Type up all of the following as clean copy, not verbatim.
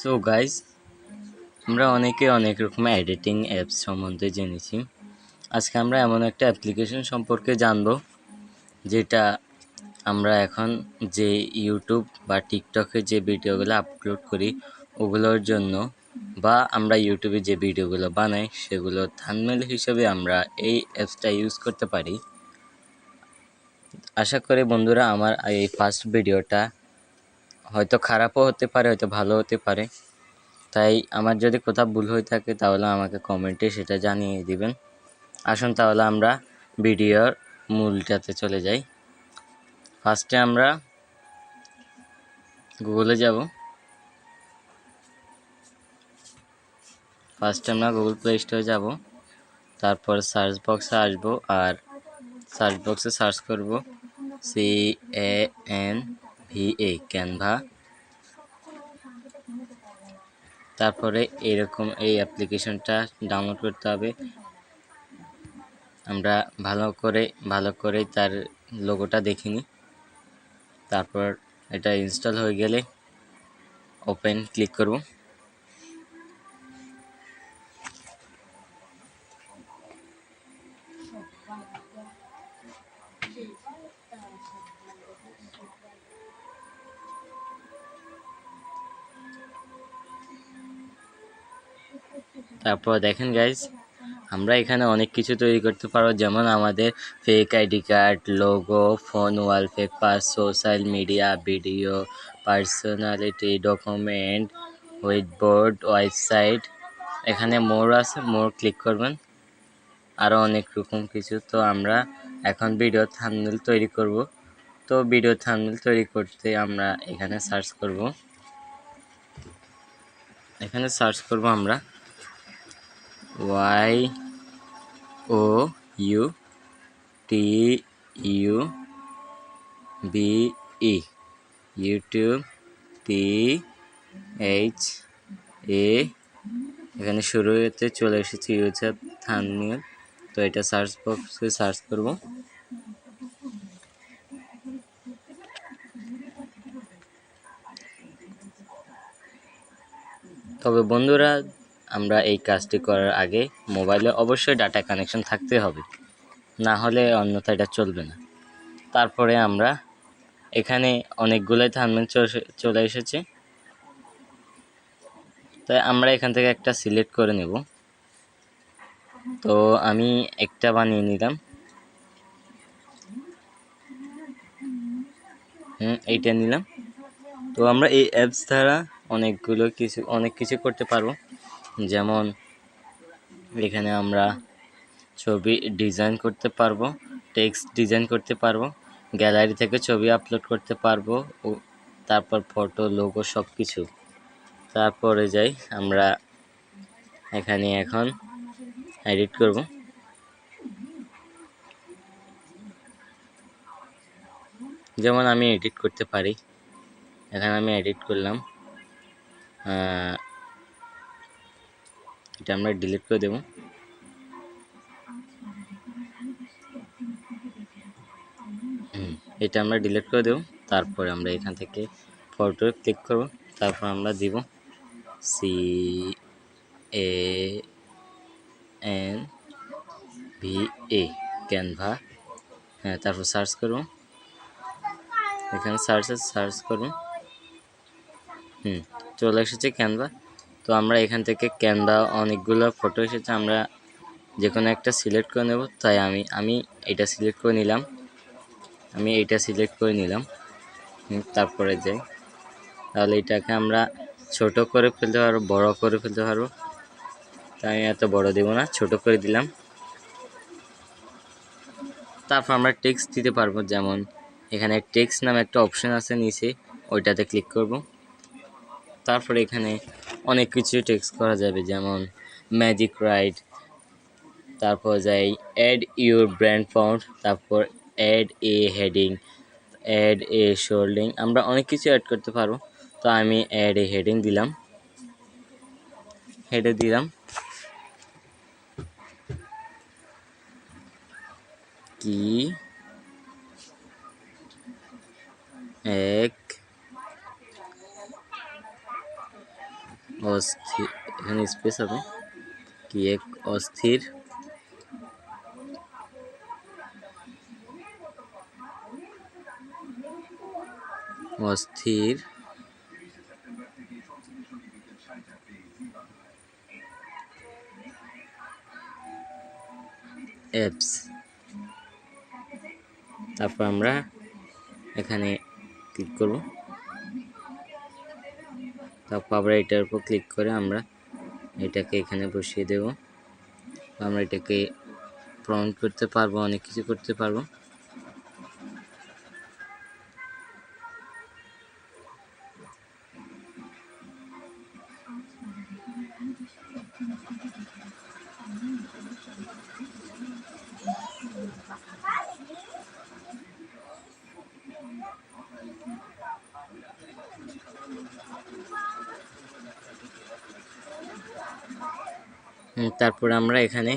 So guys, আমরা অনেকে অনেক রকমের এডিটিং অ্যাপস সম্বন্ধে জেনেছি। আজকে আমরা এমন একটা অ্যাপ্লিকেশন সম্পর্কে জানব যেটা আমরা এখন যে ইউটিউব বা টিকটকে যে ভিডিওগুলো আপলোড করি ওগুলোর জন্য, বা আমরা ইউটিউবে যে ভিডিওগুলো বানাই সেগুলো থাম্বনেল হিসেবে আমরা এই অ্যাপসটা ইউজ করতে পারি। আশা করি বন্ধুরা আমার এই ফার্স্ট ভিডিওটা হয়তো খারাপও হতে পারে, হয়তো ভালো হতে পারে। তাই আমার যদি কোথাও ভুল হয়ে থাকে তাহলে আমাকে কমেন্টে সেটা জানিয়ে দিবেন। আসুন তাহলে আমরা ভিডিওর মূলটাতে চলে যাই। ফার্স্টে আমরা গুগলে যাব। ফার্স্টে আমরা গুগল প্লে স্টোরে যাব, তারপর সার্চ বক্সে আসব আর সার্চ বক্সে সার্চ করব CANVA ক্যানভা। তারপরে এরকম এই অ্যাপ্লিকেশনটা ডাউনলোড করতে হবে। আমরা ভালো করে তার লোগোটা দেখিনি। তারপর এটা ইনস্টল হয়ে গেলে ওপেন ক্লিক করব। তারপর দেখেন গাইজ, আমরা এখানে অনেক কিছু তৈরি করতে পারবো, যেমন আমাদের fake ID card, logo, phone wallpaper, social media, video, personality, document, whiteboard, website. এখানে মোর আছে, মোর ক্লিক করবেন। আরও অনেক রকম কিছু। তো আমরা এখন ভিডিও থাম্বনেল তৈরি করব। তো ভিডিও থাম্বনেল তৈরি করতে আমরা এখানে সার্চ করব। আমরা YOUTUBE, ইউটিউব, এখানে শুরুতে চলে এসেছে ইউটিউব থাম্বনেল। তো এটা সার্চ বক্সে সার্চ করব। তবে বন্ধুরা, আমরা এই কাজটি করার আগে মোবাইলে অবশ্যই ডাটা কানেকশন থাকতে হবে, না হলে অন্যথা এটা চলবে না। তারপরে আমরা এখানে অনেকগুলোই থাম্বনেল চলে এসেছে, তাই আমরা এখান থেকে একটা সিলেক্ট করে নেব। তো আমি একটা বানিয়ে নিলাম, এইটা নিলাম। তো আমরা এই অ্যাপস দ্বারা অনেক কিছু করতে পারবো, যেমন এখানে আমরা ছবি ডিজাইন করতে পারবো, টেক্সট ডিজাইন করতে পারবো, গ্যালারি থেকে ছবি আপলোড করতে পারবো, ও তারপর ফটো, লোগো সব কিছু। তারপরে যাই আমরা এখানে এখন এডিট করব। যেমন আমি এডিট করতে পারি, এখানে আমি এডিট করলাম। এটা আমরা ডিলিট করে দেব। এটা আমরা ডিলিট করে দেব। তারপরে আমরা এখান থেকে ফটো ক্লিক করব। তারপর আমরা দিব CANVA ক্যানভা। তারপর সার্চ করব, এখানে সার্চ করব। চলে এসেছে ক্যানভা। তো আমরা এখান থেকে ক্যানভা অনেকগুলো ফটো এসেছে, আমরা যে কোনো একটা সিলেক্ট করে নেব। তাই আমি এটা সিলেক্ট করে নিলাম। তারপরে যাই, তাহলে এটাকে আমরা ছোট করে ফেলতে পারবো, বড় করে ফেলতে পারবো। তাই আমি এত বড় দেব না, ছোট করে দিলাম। তারপর আমরা টেক্সট দিতে পারবো, যেমন এখানে টেক্সট নামে একটা অপশন আছে নিচে, ওইটাতে ক্লিক করব। তারপরে এখানে অনেক কিছু টেক্সট করা যাবে, যেমন ম্যাজিক রাইড, তারপর যাই অ্যাড ইউর ব্র্যান্ড ফন্ট, তারপর add a heading, add a শোল্ডিং। আমরা অনেক কিছু অ্যাড করতে পারবো। তো আমি অ্যাড এ হেডিং দিলাম, হেডে দিলাম কি এক অস্থির, এখানে স্পেস হবে কি এক অস্থির অস্থির অ্যাপস। তারপর আমরা এখানে ক্লিক করব, তারপর আবার এটার উপর ক্লিক করে আমরা এটাকে এখানে বসিয়ে দেব। আমরা এটাকে প্রম্পট করতে পারবো, অনেক কিছু করতে পারবো। তারপর আমরা এখানে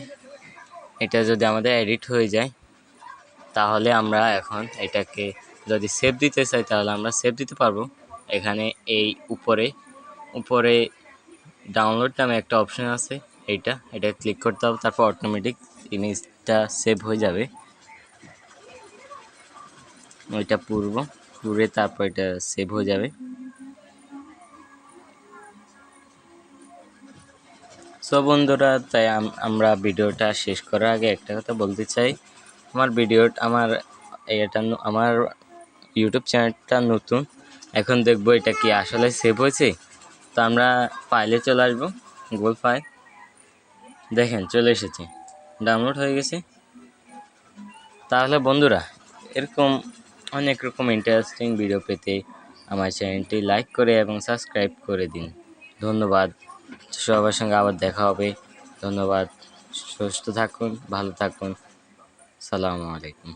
এটা যদি আমাদের এডিট হয়ে যায় তাহলে আমরা এখন এটাকে যদি সেভ দিতে চাই তাহলে আমরা সেভ দিতে পারবো। এখানে এই উপরে ডাউনলোড নামে একটা অপশন আছে, এটা ক্লিক করতে হবে, তারপর অটোমেটিক ইমেজটা সেভ হয়ে যাবে। ওইটা পুরে তারপর এটা সেভ হয়ে যাবে। সো বন্ধুরা, তাই আমরা ভিডিওটা শেষ করার আগে একটা কথা বলতে চাই। আমার ইউটিউব চ্যানেলটা নতুন, এখন দেখবো এটা কি আসলে সেভ হয়েছে। তো আমরা ফাইলে চলে আসবো, গুগল ফাইল, দেখেন চলে এসেছে, ডাউনলোড হয়ে গেছে। তাহলে বন্ধুরা, এরকম অনেক রকম ইন্টারেস্টিং ভিডিও পেতে আমার চ্যানেলটি লাইক করে এবং সাবস্ক্রাইব করে দিন। ধন্যবাদ। সবার সঙ্গে আবার দেখা হবে। ধন্যবাদ। সুস্থ থাকুন, ভালো থাকুন। আসসালামু আলাইকুম।